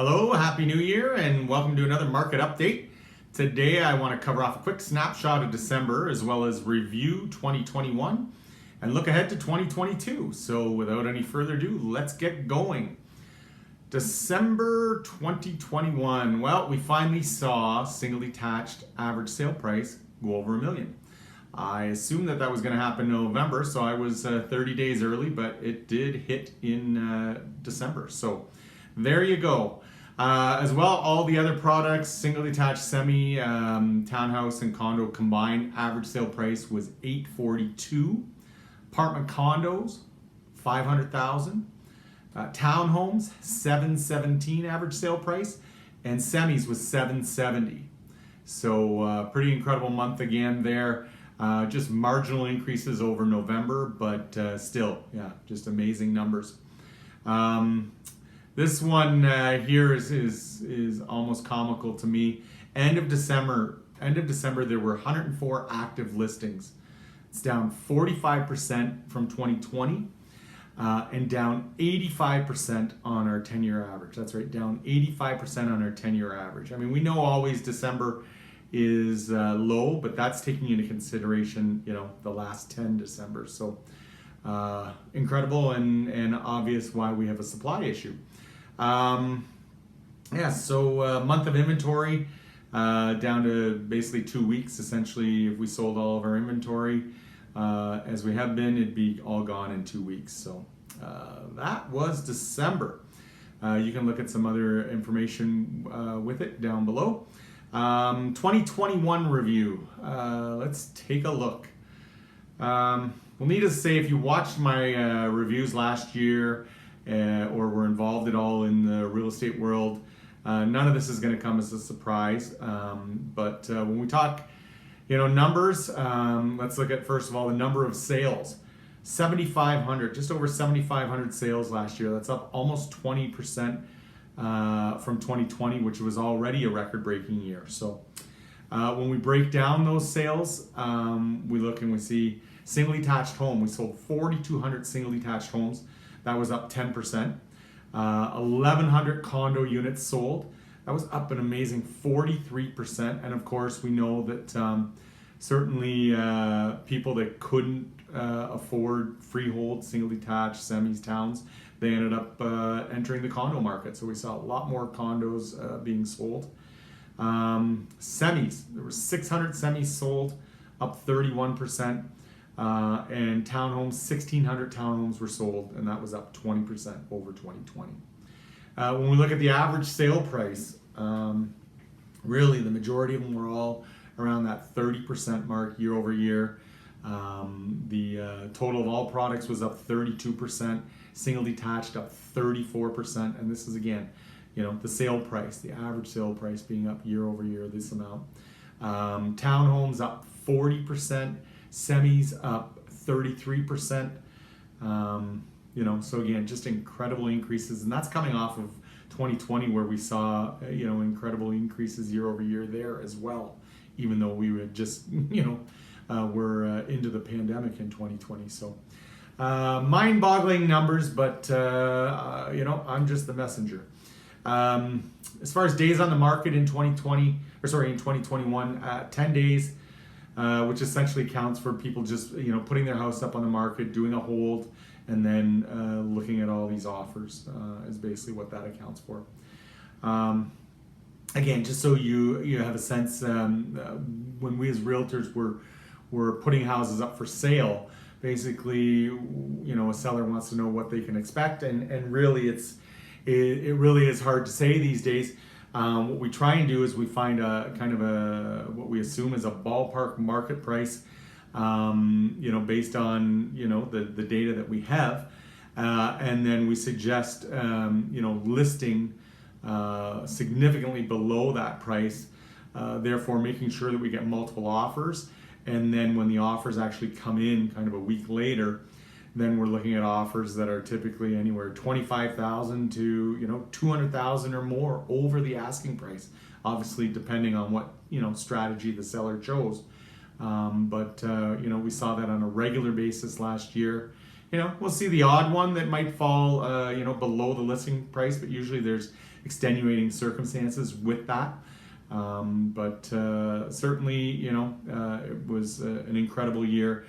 Hello, Happy New Year, and welcome to another market update. Today I want to cover off a quick snapshot of December as well as review 2021 and look ahead to 2022. So without any further ado, let's get going. December 2021, well, we finally saw single detached average sale price go over $1 million. I assumed that was going to happen in November, so I was 30 days early, but it did hit in December. So there you go. As well, all the other products, single detached, semi, townhouse, and condo combined, average sale price was $842. Apartment condos, $500,000. Townhomes, $717 average sale price, and semis was $770. So pretty incredible month again there. Just marginal increases over November, but still, yeah, just amazing numbers. This one here is almost comical to me. End of December, there were 104 active listings. It's down 45% from 2020 and down 85% on our 10-year average. That's right, down 85% on our 10-year average. I mean, we know always December is low, but that's taking into consideration, the last 10 December. So incredible and obvious why we have a supply issue. Month of inventory down to basically 2 weeks. Essentially, if we sold all of our inventory as we have been, it'd be all gone in 2 weeks. So that was December. You can look at some other information with it down below. 2021 review. Let's take a look. Well, needless to say, if you watched my reviews last year or were involved at all in the real estate world, none of this is going to come as a surprise. But when we talk, numbers, let's look at, first of all, the number of sales. 7,500, just over 7,500 sales last year. That's up almost 20% from 2020, which was already a record-breaking year. So when we break down those sales, we look and we see single detached home. We sold 4,200 single detached homes. That was up 10%. 1,100 condo units sold. That was up an amazing 43%. And of course, we know that certainly people that couldn't afford freehold, single detached, semis, towns, they ended up entering the condo market. So we saw a lot more condos being sold. Semis, there were 600 semis sold, up 31%. And townhomes, 1,600 townhomes were sold, and that was up 20% over 2020. When we look at the average sale price, really the majority of them were all around that 30% mark year over year. The total of all products was up 32%, single detached up 34%, and this is again, the sale price, the average sale price being up year over year, this amount. Townhomes up 40%. Semis up 33%. So again, just incredible increases, and that's coming off of 2020 where we saw incredible increases year over year there as well, even though we were just we're into the pandemic in 2020. So mind-boggling numbers, but I'm just the messenger. As far as days on the market in 2021, 10 days. Which essentially counts for people just putting their house up on the market, doing a hold, and then looking at all these offers is basically what that accounts for. Again, just so you have a sense, when we as realtors were putting houses up for sale, basically a seller wants to know what they can expect, and really it really is hard to say these days. What we try and do is we find a kind of what we assume is a ballpark market price, based on the data that we have, and then we suggest listing significantly below that price, therefore making sure that we get multiple offers, and then when the offers actually come in kind of a week later, then we're looking at offers that are typically anywhere $25,000 to $200,000 or more over the asking price. Obviously, depending on what strategy the seller chose. But we saw that on a regular basis last year. We'll see the odd one that might fall below the listing price, but usually there's extenuating circumstances with that. But certainly, it was an incredible year,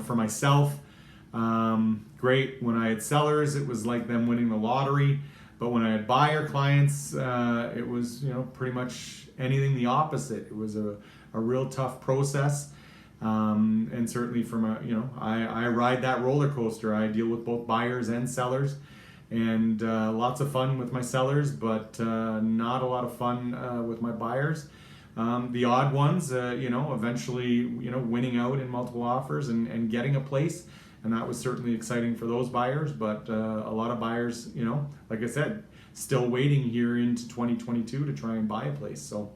for myself. Great. When I had sellers, it was like them winning the lottery. But when I had buyer clients, it was, pretty much anything the opposite. It was a real tough process. And certainly I ride that roller coaster. I deal with both buyers and sellers, and lots of fun with my sellers, but not a lot of fun with my buyers. The odd ones, eventually, winning out in multiple offers and getting a place. And that was certainly exciting for those buyers, but a lot of buyers, like I said, still waiting here into 2022 to try and buy a place. So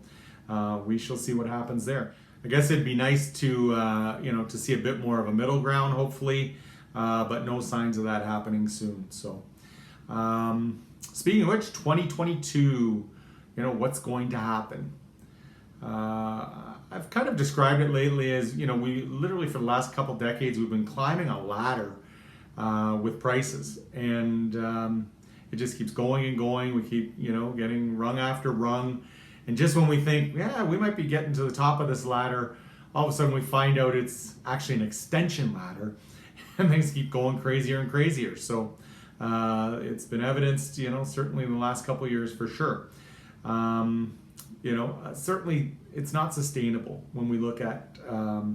we shall see what happens there. I guess it'd be nice to, to see a bit more of a middle ground, hopefully, but no signs of that happening soon. So speaking of which, 2022, what's going to happen? I've kind of described it lately as, we literally for the last couple decades, we've been climbing a ladder with prices, and it just keeps going and going. We keep, getting rung after rung. And just when we think, yeah, we might be getting to the top of this ladder, all of a sudden we find out it's actually an extension ladder, and things keep going crazier and crazier. So it's been evidenced, certainly in the last couple of years for sure. Certainly it's not sustainable when we look at, how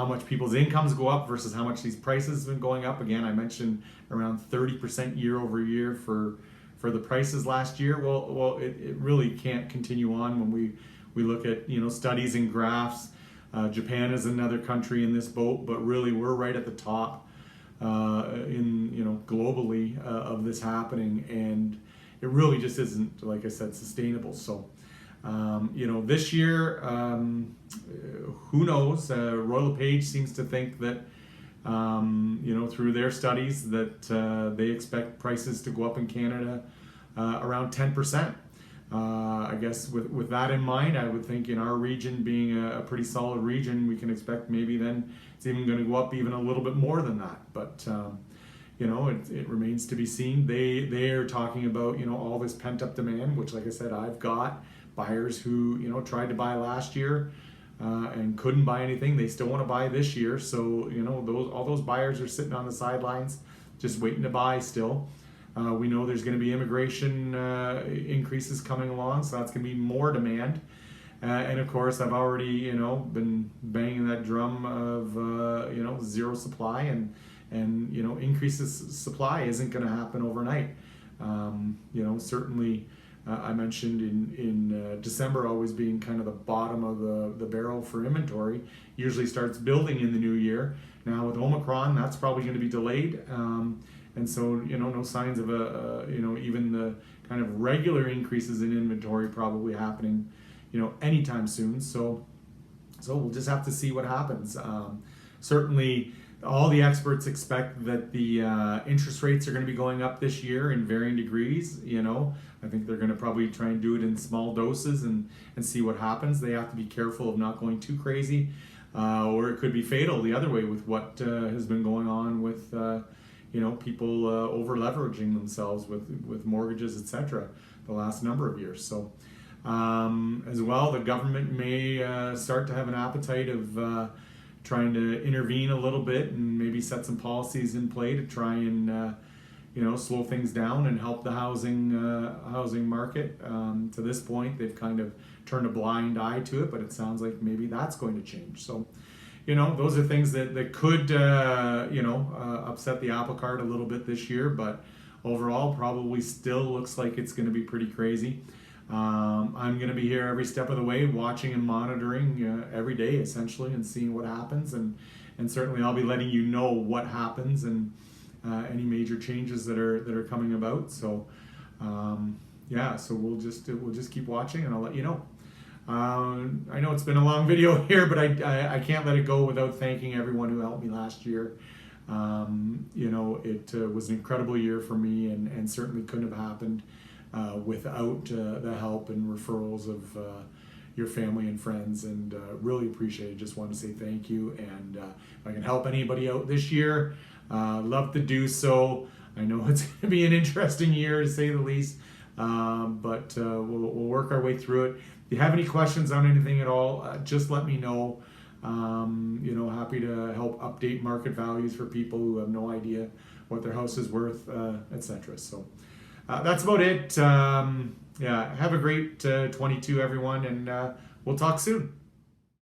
much people's incomes go up versus how much these prices have been going up. Again, I mentioned around 30% year over year for the prices last year. Well, it really can't continue on when we look at, studies and graphs. Japan is another country in this boat, but really we're right at the top globally of this happening, and it really just isn't, like I said, sustainable. So, this year, who knows? Royal LePage seems to think that, through their studies that they expect prices to go up in Canada around 10%. I guess with that in mind, I would think in our region being a pretty solid region, we can expect maybe then it's even going to go up even a little bit more than that. But it remains to be seen. They are talking about all this pent up demand, which, like I said, I've got buyers who tried to buy last year and couldn't buy anything. They still want to buy this year, so all those buyers are sitting on the sidelines, just waiting to buy still. We know there's going to be immigration increases coming along, so that's going to be more demand. And of course, I've already been banging that drum of zero supply, and increases supply isn't going to happen overnight. Certainly. I mentioned in December always being kind of the bottom of the barrel for inventory. Usually starts building in the new year. Now with Omicron, that's probably going to be delayed, and so no signs of even the kind of regular increases in inventory probably happening anytime soon. So we'll just have to see what happens. Certainly, all the experts expect that the interest rates are going to be going up this year in varying degrees. I think they're going to probably try and do it in small doses and see what happens. They have to be careful of not going too crazy, or it could be fatal the other way with what has been going on with people over leveraging themselves with mortgages, etc. the last number of years. So as well, the government may start to have an appetite of trying to intervene a little bit and maybe set some policies in play to try and slow things down and help the housing market. To this point, they've kind of turned a blind eye to it, but it sounds like maybe that's going to change. So, those are things that could upset the apple cart a little bit this year, but overall probably still looks like it's going to be pretty crazy. I'm going to be here every step of the way, watching and monitoring every day essentially, and seeing what happens, and certainly I'll be letting you know what happens and any major changes that are coming about. So so we'll just keep watching, and I'll let you know. I know it's been a long video here, but I can't let it go without thanking everyone who helped me last year. It was an incredible year for me, and certainly couldn't have happened without the help and referrals of your family and friends, and really appreciate it. Just want to say thank you, and if I can help anybody out this year, love to do so. I know it's going to be an interesting year to say the least, but we'll work our way through it. If you have any questions on anything at all, just let me know. Happy to help update market values for people who have no idea what their house is worth, etc. So that's about it. Have a great 22, everyone, and we'll talk soon.